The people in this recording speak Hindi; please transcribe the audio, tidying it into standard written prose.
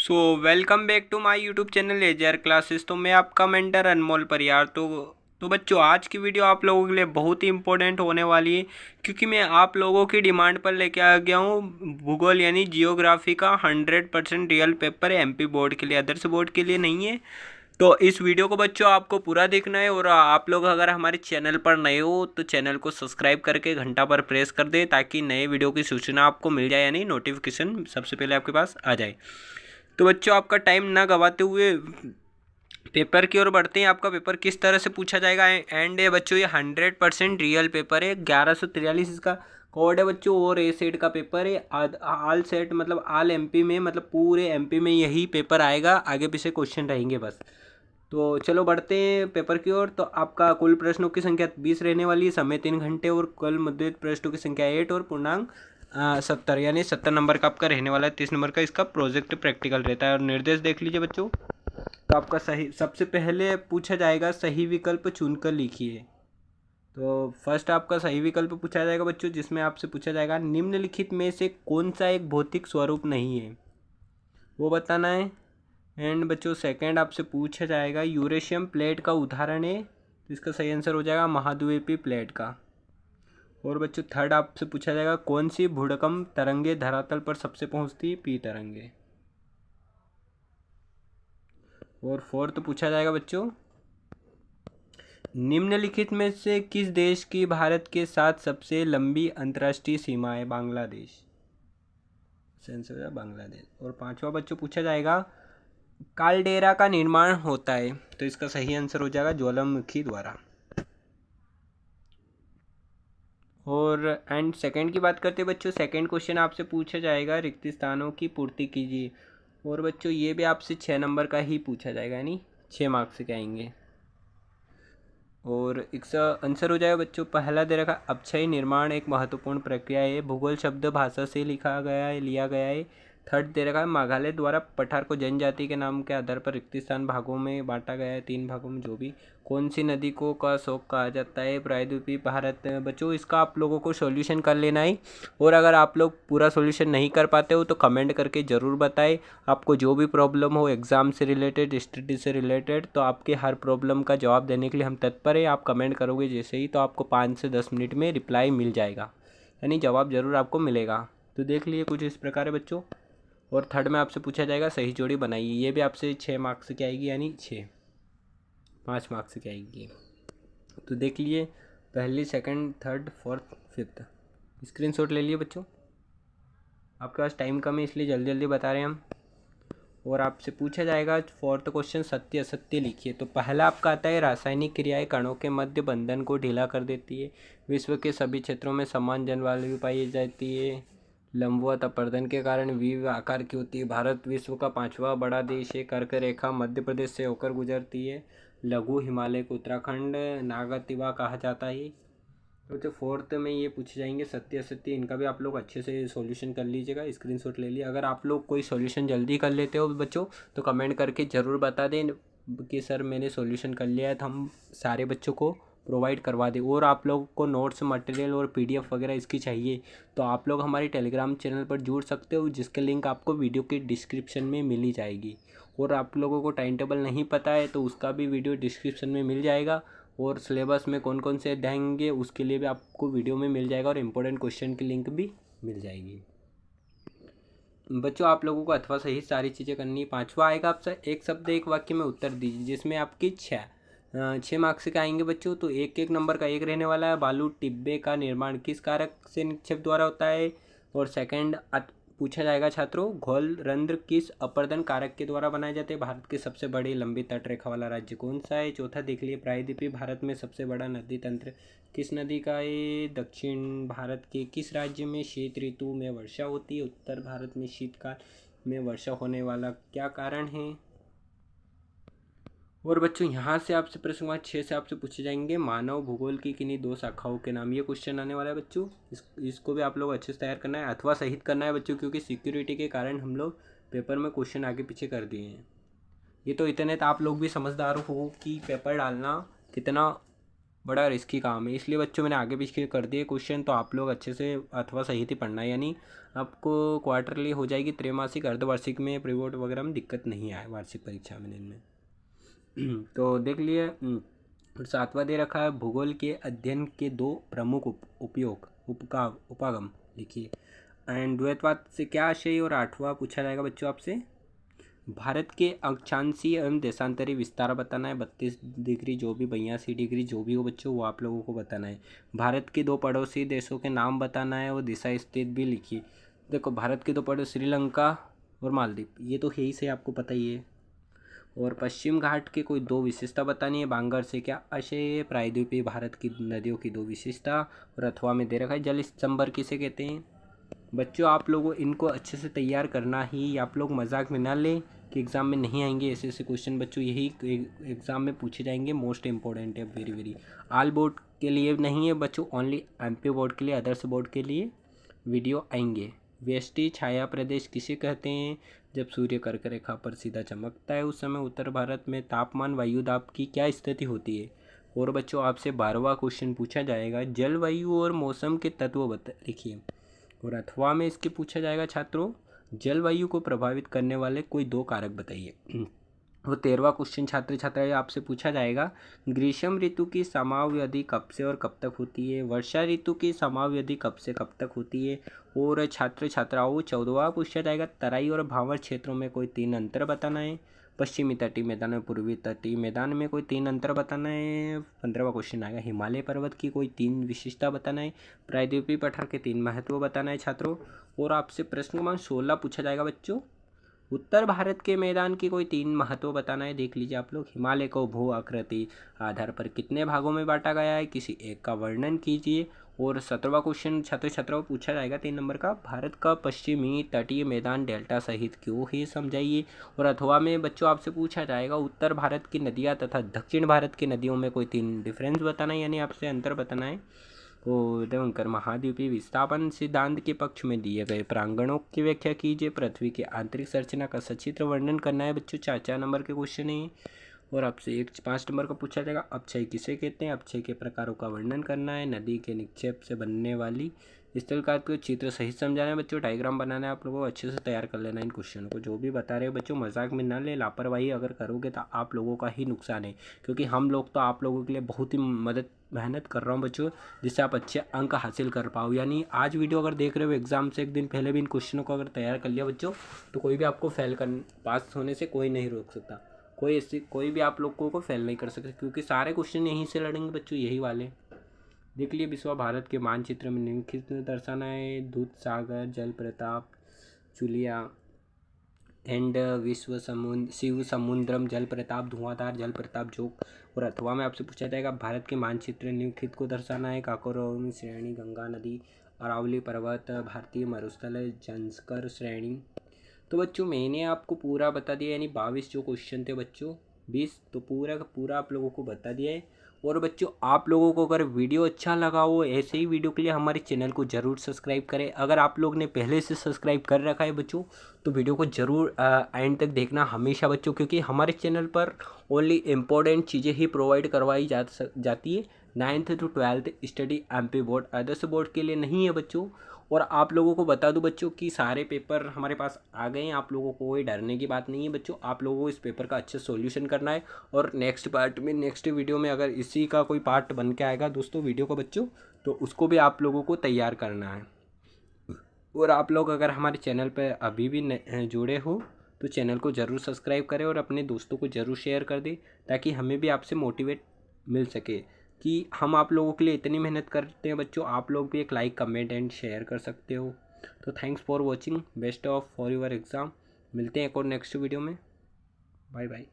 So welcome back to my YouTube channel AJR classes. तो मैं आपका मेंटर अनमोल परियार। तो बच्चों, आज की वीडियो आप लोगों के लिए बहुत ही इंपॉर्टेंट होने वाली है, क्योंकि मैं आप लोगों की डिमांड पर लेके आ गया हूँ भूगोल यानी जियोग्राफी का 100% रियल पेपर है एमपी बोर्ड के लिए, अदर्स बोर्ड के लिए नहीं है। तो इस वीडियो को बच्चों आपको पूरा देखना है, और आप लोग अगर हमारे चैनल पर नए हो तो चैनल को सब्सक्राइब करके घंटा पर प्रेस कर दे, ताकि नए वीडियो की सूचना आपको मिल जाए, यानी नोटिफिकेशन सबसे पहले आपके पास आ जाए। तो बच्चों, आपका टाइम ना गवाते हुए पेपर की ओर बढ़ते हैं। आपका पेपर किस तरह से पूछा जाएगा एंड ये बच्चों, ये 100% रियल पेपर है। 1143 इसका कोड है बच्चों, और ए सेट का पेपर है। आल सेट मतलब आल एमपी में, मतलब पूरे एमपी में यही पेपर आएगा, आगे पीछे क्वेश्चन रहेंगे बस। तो चलो बढ़ते हैं पेपर की ओर। तो आपका कुल प्रश्नों की संख्या 20 रहने वाली है, समय 3 घंटे, और कुल मुद्रित प्रश्नों की संख्या 8 और पूर्णांक 70, यानी 70 नंबर का आपका रहने वाला है। 30 नंबर का इसका प्रोजेक्ट प्रैक्टिकल रहता है। और निर्देश देख लीजिए बच्चों। तो आपका सही सबसे पहले पूछा जाएगा, सही विकल्प चुनकर लिखिए। तो फर्स्ट आपका सही विकल्प पूछा जाएगा बच्चों, जिसमें आपसे पूछा जाएगा निम्नलिखित में से कौन सा एक भौतिक स्वरूप नहीं है, वो बताना है। एंड बच्चों, सेकंड आपसे पूछा जाएगा यूरेशियम प्लेट का उदाहरण है, तो इसका सही आंसर हो जाएगा महाद्वीपीय प्लेट का। और बच्चों, थर्ड आपसे पूछा जाएगा कौन सी भूकंप तरंगे धरातल पर सबसे पहुंचती है, पी तरंगे। और फोर्थ पूछा जाएगा बच्चों, निम्नलिखित में से किस देश की भारत के साथ सबसे लंबी अंतर्राष्ट्रीय सीमा है, बांग्लादेश। आंसर हो जाएगा बांग्लादेश। और पांचवा बच्चों पूछा जाएगा कालडेरा का निर्माण होता है, तो इसका सही आंसर हो जाएगा ज्वालामुखी द्वारा। और एंड सेकंड की बात करते हैं बच्चों, सेकंड क्वेश्चन आपसे पूछा जाएगा रिक्त स्थानों की पूर्ति कीजिए। और बच्चों, ये भी आपसे 6 नंबर का ही पूछा जाएगा, यानी 6 मार्क्स के आएंगे। और इसका आंसर हो जाएगा बच्चों, पहला दे रखा अपक्षय निर्माण एक महत्वपूर्ण प्रक्रिया है, भूगोल शब्द भाषा से लिया गया है। थर्ड दे रखा है मेघालय द्वारा पठार को जनजाति के नाम के आधार पर रिक्त स्थान भागों में बांटा गया है, 3 भागों में। जो भी कौन सी नदी को का शोक कहा जाता है, प्रायद्वीपीय भारत। बच्चों, इसका आप लोगों को सॉल्यूशन कर लेना है, और अगर आप लोग पूरा सॉल्यूशन नहीं कर पाते हो तो कमेंट करके ज़रूर बताएं। आपको जो भी प्रॉब्लम हो एग्ज़ाम से रिलेटेड, स्टडी से रिलेटेड, तो आपके हर प्रॉब्लम का जवाब देने के लिए हम तत्पर हैं। आप कमेंट करोगे जैसे ही, तो आपको 5 से 10 मिनट में रिप्लाई मिल जाएगा, यानी जवाब ज़रूर आपको मिलेगा। तो देख लिए कुछ इस प्रकार है बच्चों। और थर्ड में आपसे पूछा जाएगा सही जोड़ी बनाइए, ये भी आपसे 6 मार्क्स की आएगी, यानी 5 मार्क्स की आएगी। तो देख लिए पहली, second, third, fourth, fifth. Screenshot ले लिए बच्चों। आपके पास टाइम कम है, इसलिए जल्दी जल्दी बता रहे हैं हम। और आपसे पूछा जाएगा फोर्थ क्वेश्चन, सत्य असत्य लिखिए। तो पहला आपका आता है रासायनिक क्रियाएं कणों के मध्य बंधन को ढीला कर देती है, विश्व के सभी क्षेत्रों में समान जलवायु पाई जाती है, लंबवत अपरदन के कारण वी आकार की होती है, भारत विश्व का 5वां बड़ा देश है, कर्क रेखा मध्य प्रदेश से होकर गुजरती है, लघु हिमालय को उत्तराखंड नागतिवा कहा जाता है। तो जो फोर्थ में ये पूछे जाएंगे सत्य असत्य, इनका भी आप लोग अच्छे से सॉल्यूशन कर लीजिएगा, स्क्रीनशॉट ले लिए। अगर आप लोग कोई सॉल्यूशन जल्दी कर लेते हो बच्चों, तो कमेंट करके ज़रूर बता दें कि सर मैंने सॉल्यूशन कर लिया है, तो हम सारे बच्चों को प्रोवाइड करवा दें। और आप लोग को नोट्स मटेरियल और पीडीएफ वगैरह इसकी चाहिए, तो आप लोग हमारे टेलीग्राम चैनल पर जुड़ सकते हो, जिसके लिंक आपको वीडियो के डिस्क्रिप्शन में मिल ही जाएगी। और आप लोगों को टाइम टेबल नहीं पता है तो उसका भी वीडियो डिस्क्रिप्शन में मिल जाएगा। और सिलेबस में कौन कौन से अध्याय होंगे उसके लिए भी आपको वीडियो में मिल जाएगा, और इम्पोर्टेंट क्वेश्चन की लिंक भी मिल जाएगी। बच्चों, आप लोगों को अथवा सही सारी चीज़ें करनी है। पांचवा आएगा आपसे एक शब्द एक वाक्य में उत्तर दीजिए, जिसमें आपकी 6 मार्क्स के आएंगे बच्चों। तो एक एक नंबर का एक रहने वाला है। बालू टिब्बे का निर्माण किस कारक से निक्षेप द्वारा होता है। और सेकंड पूछा जाएगा छात्रों, घोल रंध्र किस अपर्दन कारक के द्वारा बनाए जाते हैं, भारत के सबसे बड़ी लंबी तटरेखा वाला राज्य कौन सा है। चौथा देख लिए प्रायद्वीपीय भारत में सबसे बड़ा नदी तंत्र किस नदी का है। दक्षिण भारत के किस राज्य में शीत ऋतु में वर्षा होती है, उत्तर भारत में शीतकाल में वर्षा होने वाला क्या कारण है। और बच्चों, यहाँ से आपसे प्रश्न नंबर 6 से आपसे पूछे जाएंगे मानव भूगोल की किन्हीं 2 शाखाओं के नाम। ये क्वेश्चन आने वाला है बच्चों, इसको भी आप लोग अच्छे से तैयार करना है, अथवा सहित करना है बच्चों, क्योंकि सिक्योरिटी के कारण हम लोग पेपर में क्वेश्चन आगे पीछे कर दिए हैं। ये तो इतने तो आप लोग भी समझदार हो कि पेपर डालना कितना बड़ा रिस्की काम है, इसलिए बच्चों मैंने आगे पीछे कर दिए क्वेश्चन, तो आप लोग अच्छे से अथवा सही थी पढ़ना है, यानी आपको क्वार्टरली हो जाएगी, त्रैमासिक अर्धवार्षिक में प्री बोर्ड वगैरह में दिक्कत नहीं आए वार्षिक परीक्षा में इनमें। तो देख लिए। और 7वां दे रखा है भूगोल के अध्ययन के 2 प्रमुख उपागम लिखिए। एंड द्वैतवाद से क्या आशय, और 8वां पूछा जाएगा बच्चों आपसे भारत के अक्षांशीय एवं देशांतरी विस्तार बताना है। 32 डिग्री जो भी 82 डिग्री जो भी हो बच्चों वो आप लोगों को बताना है। भारत के 2 पड़ोसी देशों के नाम बताना है और दिशा स्थित भी लिखिए। देखो भारत के 2 पड़ोसी श्रीलंका और मालदीव, ये तो है ही से आपको पता ही है। और पश्चिम घाट के कोई 2 विशेषता बतानी है। बांगर से क्या आशय है, प्रायद्वीपीय भारत की नदियों की 2 विशेषता। और अथवा में दे रखा है जल स्तंभर किसे कहते हैं। बच्चों आप लोगों इनको अच्छे से तैयार करना ही, आप लोग मजाक में ना लें कि एग्ज़ाम में नहीं आएंगे ऐसे ऐसे क्वेश्चन बच्चों, यही एग्ज़ाम में पूछे जाएंगे, मोस्ट इंपॉर्टेंट है, वेरी वेरी। आल बोर्ड के लिए नहीं है बच्चों, ओनली एमपी बोर्ड के लिए, अदर्स बोर्ड के लिए वीडियो आएंगे। व्यष्टि छाया प्रदेश किसे कहते हैं, जब सूर्य कर्क रेखा पर सीधा चमकता है उस समय उत्तर भारत में तापमान वायु दाब की क्या स्थिति होती है। और बच्चों आपसे 12वां क्वेश्चन पूछा जाएगा जलवायु और मौसम के तत्व लिखिए। और अथवा में इसके पूछा जाएगा छात्रों जलवायु को प्रभावित करने वाले कोई 2 कारक बताइए। वो 13वां क्वेश्चन छात्र छात्राएं आपसे पूछा जाएगा ग्रीष्म ऋतु की समावधि कब से और कब तक होती है, वर्षा ऋतु की समावधि कब से कब तक होती है। और छात्र छात्राओं 14वां पूछा जाएगा तराई और भावर क्षेत्रों में कोई 3 अंतर बताना है। पश्चिमी तटीय मैदान में पूर्वी तटीय मैदान में कोई 3 अंतर बताना है। 15वां क्वेश्चन आएगा हिमालय पर्वत की कोई 3 विशेषता बताना है। प्रायद्वीपीय पठार के 3 महत्व बताना है छात्रों। और आपसे प्रश्न क्रमांक 16 पूछा जाएगा बच्चों उत्तर भारत के मैदान की कोई 3 महत्व बताना है। देख लीजिए आप लोग हिमालय को भू आकृति आधार पर कितने भागों में बांटा गया है, किसी एक का वर्णन कीजिए। और 17वां क्वेश्चन छात्र छात्राओं पूछा जाएगा 3 नंबर का भारत का पश्चिमी तटीय मैदान डेल्टा सहित क्यों है समझाइए। और अथवा में बच्चों आपसे पूछा जाएगा उत्तर भारत की नदियाँ तथा दक्षिण भारत की नदियों में कोई 3 डिफरेंस बताना है, यानी आपसे अंतर बताना है। और देवंकर महाद्वीपीय विस्थापन सिद्धांत के पक्ष में दिए गए प्रांगणों की व्याख्या कीजिए। पृथ्वी की आंतरिक संरचना का सचित्र वर्णन करना है बच्चों, 4 नंबर के क्वेश्चन है। और आपसे 5 नंबर का पूछा जाएगा अपक्षय किसे कहते हैं, अपक्षय के प्रकारों का वर्णन करना है। नदी के निक्षेप से बनने वाली स्थल का तो चित्र सही समझाना है बच्चों, डायग्राम बनाना है, आप लोगों को अच्छे से तैयार कर लेना है इन क्वेश्चनों को। जो भी बता रहे हैं बच्चों मजाक में ना ले, लापरवाही अगर करोगे तो आप लोगों का ही नुकसान है, क्योंकि हम लोग तो आप लोगों के लिए बहुत ही मेहनत कर रहा हूँ बच्चों, जिससे आप अच्छे अंक हासिल कर पाओ। यानी आज वीडियो अगर देख रहे हो एग्जाम से 1 दिन पहले भी इन क्वेश्चनों को अगर तैयार कर लिया बच्चों, तो कोई भी आपको पास होने से कोई नहीं रोक सकता, कोई भी आप लोगों को फेल नहीं कर सकता, क्योंकि सारे क्वेश्चन यहीं से लड़ेंगे बच्चों, यही वाले। देख लिए विश्व भारत के मानचित्र में निम्नलिखित दर्शाना है दूध सागर जल प्रताप चुलिया एंड शिव समुद्रम जल प्रताप धुआंधार जल प्रताप जोक। और अथवा में आपसे पूछा जाएगा भारत के मानचित्र निम्नलिखित को दर्शाना है काकोरम श्रेणी गंगा नदी अरावली पर्वत भारतीय मरुस्थल जंस्कर श्रेणी। तो बच्चों मैंने आपको पूरा बता दिया, यानी 22 जो क्वेश्चन थे बच्चों 20 तो पूरा का पूरा आप लोगों को बता दिया है। और बच्चों आप लोगों को अगर वीडियो अच्छा लगा हो ऐसे ही वीडियो के लिए हमारे चैनल को ज़रूर सब्सक्राइब करें। अगर आप लोग ने पहले से सब्सक्राइब कर रखा है बच्चों तो वीडियो को ज़रूर एंड तक देखना हमेशा बच्चों, क्योंकि हमारे चैनल पर ओनली इम्पोर्टेंट चीज़ें ही प्रोवाइड करवाई जाती है। 9th to 12th study MP board others board के लिए नहीं है बच्चों। और आप लोगों को बता दूं बच्चों कि सारे पेपर हमारे पास आ गए हैं, आप लोगों को कोई डरने की बात नहीं है बच्चों। आप लोगों को इस पेपर का अच्छे सॉल्यूशन करना है, और नेक्स्ट वीडियो में अगर इसी का कोई पार्ट बन के आएगा दोस्तों वीडियो को बच्चों, तो उसको भी आप लोगों को तैयार करना है। और आप लोग अगर हमारे चैनल पर अभी भी जुड़े हो तो चैनल को ज़रूर सब्सक्राइब करें और अपने दोस्तों को ज़रूर शेयर कर दें, ताकि हमें भी आपसे मोटिवेट मिल सके कि हम आप लोगों के लिए इतनी मेहनत करते हैं बच्चों। आप लोग भी एक लाइक कमेंट एंड शेयर कर सकते हो। तो thanks for watching, best of for your exam. मिलते हैं एक और नेक्स्ट वीडियो में, बाय बाय।